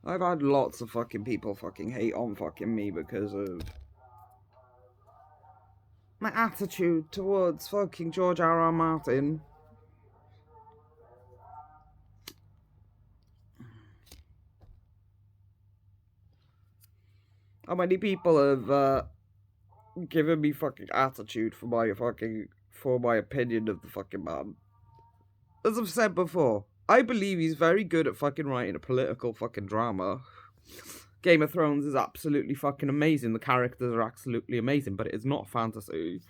I've had lots of fucking people fucking hate on fucking me because of my attitude towards fucking George R.R. Martin. How many people have given me fucking attitude for my opinion of the fucking man? As I've said before, I believe he's very good at fucking writing a political fucking drama. Game of Thrones is absolutely fucking amazing. The characters are absolutely amazing, but it is not fantasy.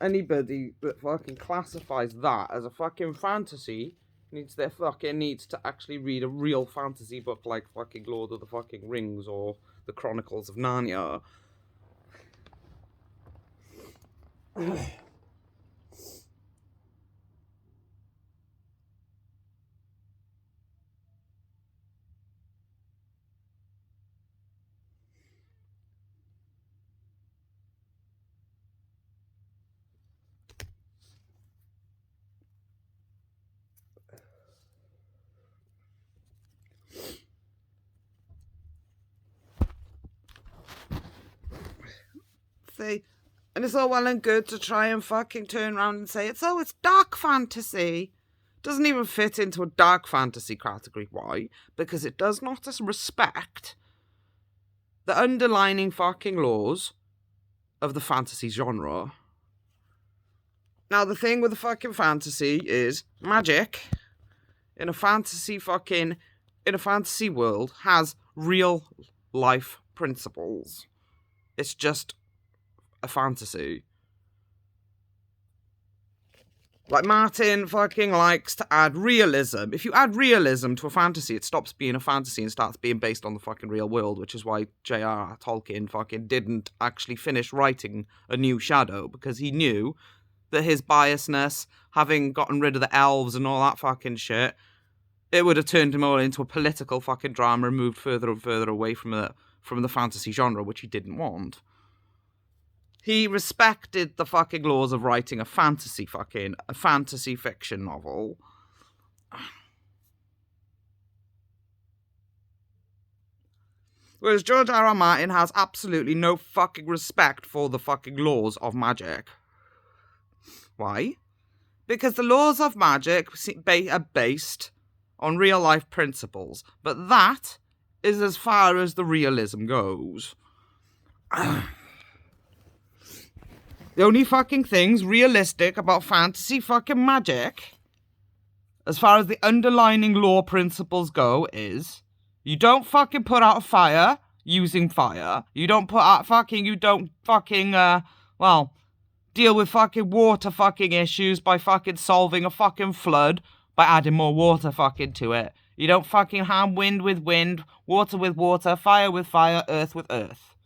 Anybody that fucking classifies that as a fucking fantasy needs to actually read a real fantasy book like fucking Lord of the fucking Rings or the Chronicles of Narnia. See, and it's all well and good to try and fucking turn around and say it's dark fantasy. Doesn't even fit into a dark fantasy category. Why? Because it does not respect the underlining fucking laws of the fantasy genre. Now, the thing with the fucking fantasy is magic in a fantasy world has real life principles. It's just a fantasy. Like, Martin fucking likes to add realism. If you add realism to a fantasy, it stops being a fantasy and starts being based on the fucking real world, which is why J.R.R. Tolkien fucking didn't actually finish writing A New Shadow, because he knew that his biasness, having gotten rid of the elves and all that fucking shit, it would have turned him all into a political fucking drama and moved further and further away from the fantasy genre, which he didn't want. He respected the fucking laws of writing a fantasy fiction novel. Whereas George R.R. Martin has absolutely no fucking respect for the fucking laws of magic. Why? Because the laws of magic are based on real life principles, but that is as far as the realism goes. The only fucking things realistic about fantasy fucking magic, as far as the underlining law principles go, is you don't fucking put out a fire using fire. You don't deal with fucking water fucking issues by fucking solving a fucking flood by adding more water fucking to it. You don't fucking harm wind with wind, water with water, fire with fire, earth with earth.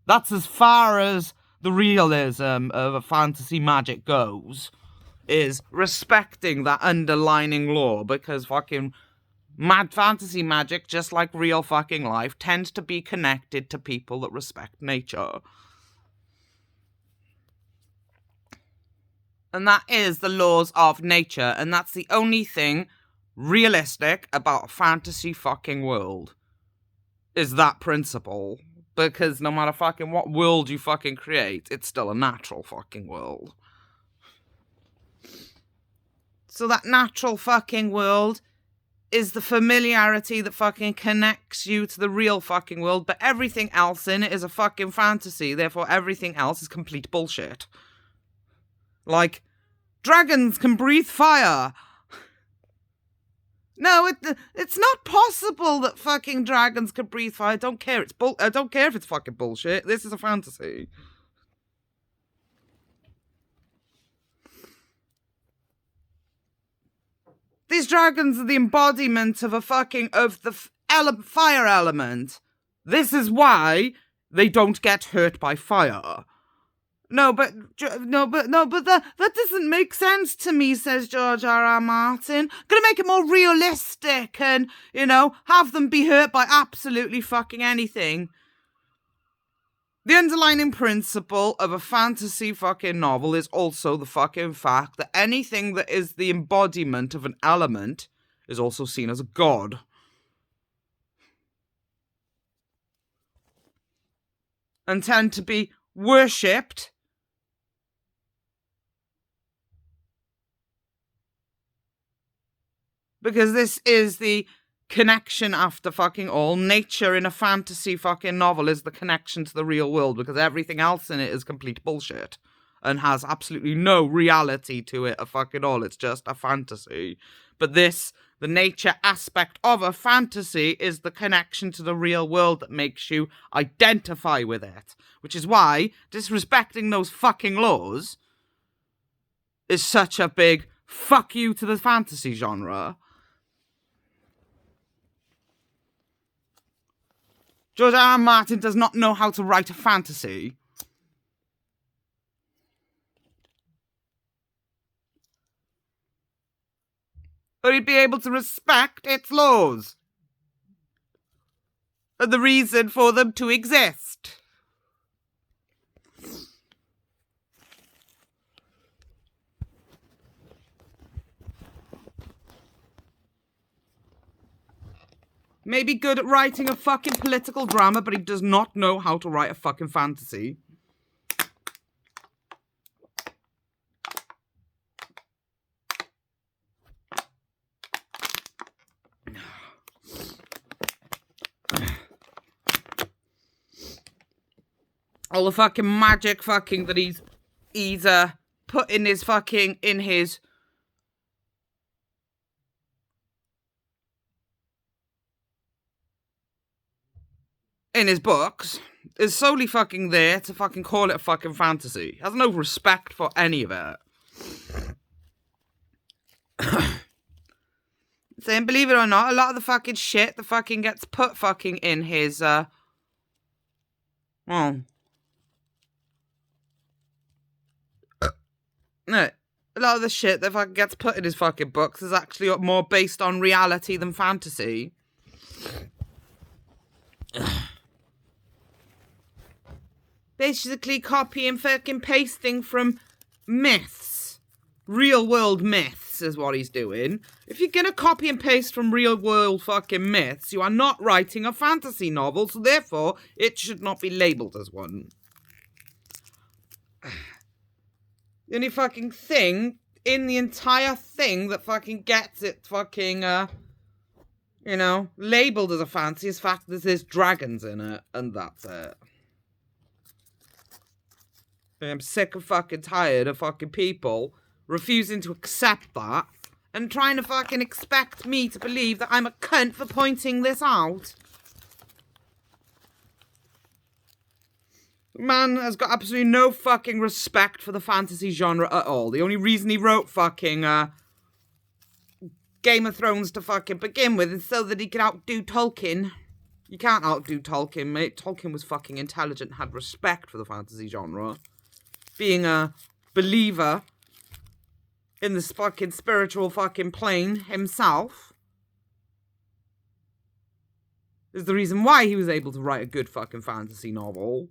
That's as far as the realism of a fantasy magic goes, is respecting that underlining law, because fucking mad fantasy magic, just like real fucking life, tends to be connected to people that respect nature. And that is the laws of nature, and that's the only thing realistic about a fantasy fucking world, is that principle. Because no matter fucking what world you fucking create, it's still a natural fucking world. So that natural fucking world is the familiarity that fucking connects you to the real fucking world, but everything else in it is a fucking fantasy, therefore everything else is complete bullshit. Like, dragons can breathe fire. No, it's not possible that fucking dragons can breathe fire. I don't care. I don't care if it's fucking bullshit. This is a fantasy. These dragons are the embodiment of the fire element. This is why they don't get hurt by fire. No, but that doesn't make sense to me, says George R.R. Martin. Gonna make it more realistic and, have them be hurt by absolutely fucking anything. The underlying principle of a fantasy fucking novel is also the fucking fact that anything that is the embodiment of an element is also seen as a god. And tend to be worshipped because this is the connection after fucking all. Nature in a fantasy fucking novel is the connection to the real world, because everything else in it is complete bullshit and has absolutely no reality to it at fucking all. It's just a fantasy. But this, the nature aspect of a fantasy, is the connection to the real world that makes you identify with it. Which is why disrespecting those fucking laws is such a big fuck you to the fantasy genre. George R.R. Martin does not know how to write a fantasy. Or he'd be able to respect its laws. And the reason for them to exist. Maybe good at writing a fucking political drama, but he does not know how to write a fucking fantasy. All the fucking magic fucking that he's put in his fucking, in his books is solely fucking there to fucking call it a fucking fantasy. He has no respect for any of it. Saying, believe it or not, a lot of the fucking shit that fucking gets put fucking in his, well, no, a lot of the shit that fucking gets put in his fucking books is actually more based on reality than fantasy. Basically copying fucking pasting from myths. Real world myths is what he's doing. If you're gonna copy and paste from real world fucking myths, you are not writing a fantasy novel, so therefore it should not be labelled as one. The only fucking thing in the entire thing that fucking gets it fucking, labelled as a fantasy is the fact that there's dragons in it, and that's it. I'm sick and fucking tired of fucking people refusing to accept that and trying to fucking expect me to believe that I'm a cunt for pointing this out. Man has got absolutely no fucking respect for the fantasy genre at all. The only reason he wrote fucking Game of Thrones to fucking begin with is so that he could outdo Tolkien. You can't outdo Tolkien, mate. Tolkien was fucking intelligent, had respect for the fantasy genre. Being a believer in this fucking spiritual fucking plane himself is the reason why he was able to write a good fucking fantasy novel.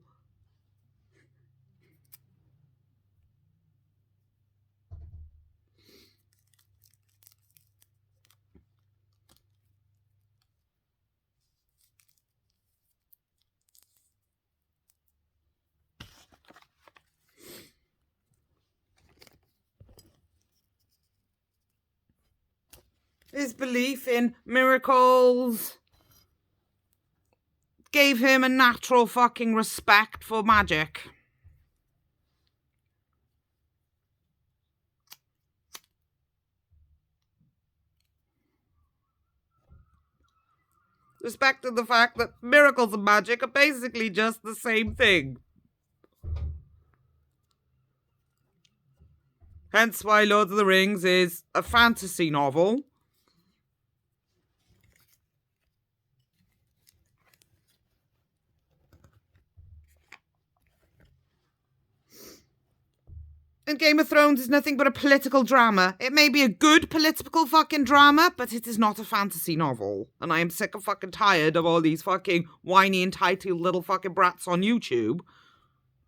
His belief in miracles gave him a natural fucking respect for magic. Respected the fact that miracles and magic are basically just the same thing. Hence why Lord of the Rings is a fantasy novel. And Game of Thrones is nothing but a political drama. It may be a good political fucking drama, but it is not a fantasy novel. And I am sick and fucking tired of all these fucking whiny, entitled little fucking brats on YouTube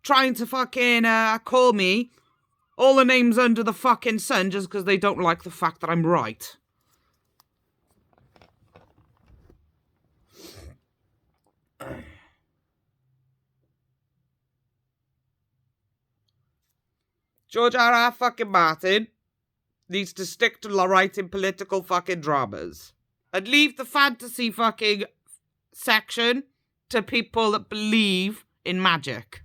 trying to fucking call me all the names under the fucking sun just because they don't like the fact that I'm right. George R.R. fucking Martin needs to stick to writing political fucking dramas. And leave the fantasy fucking section to people that believe in magic.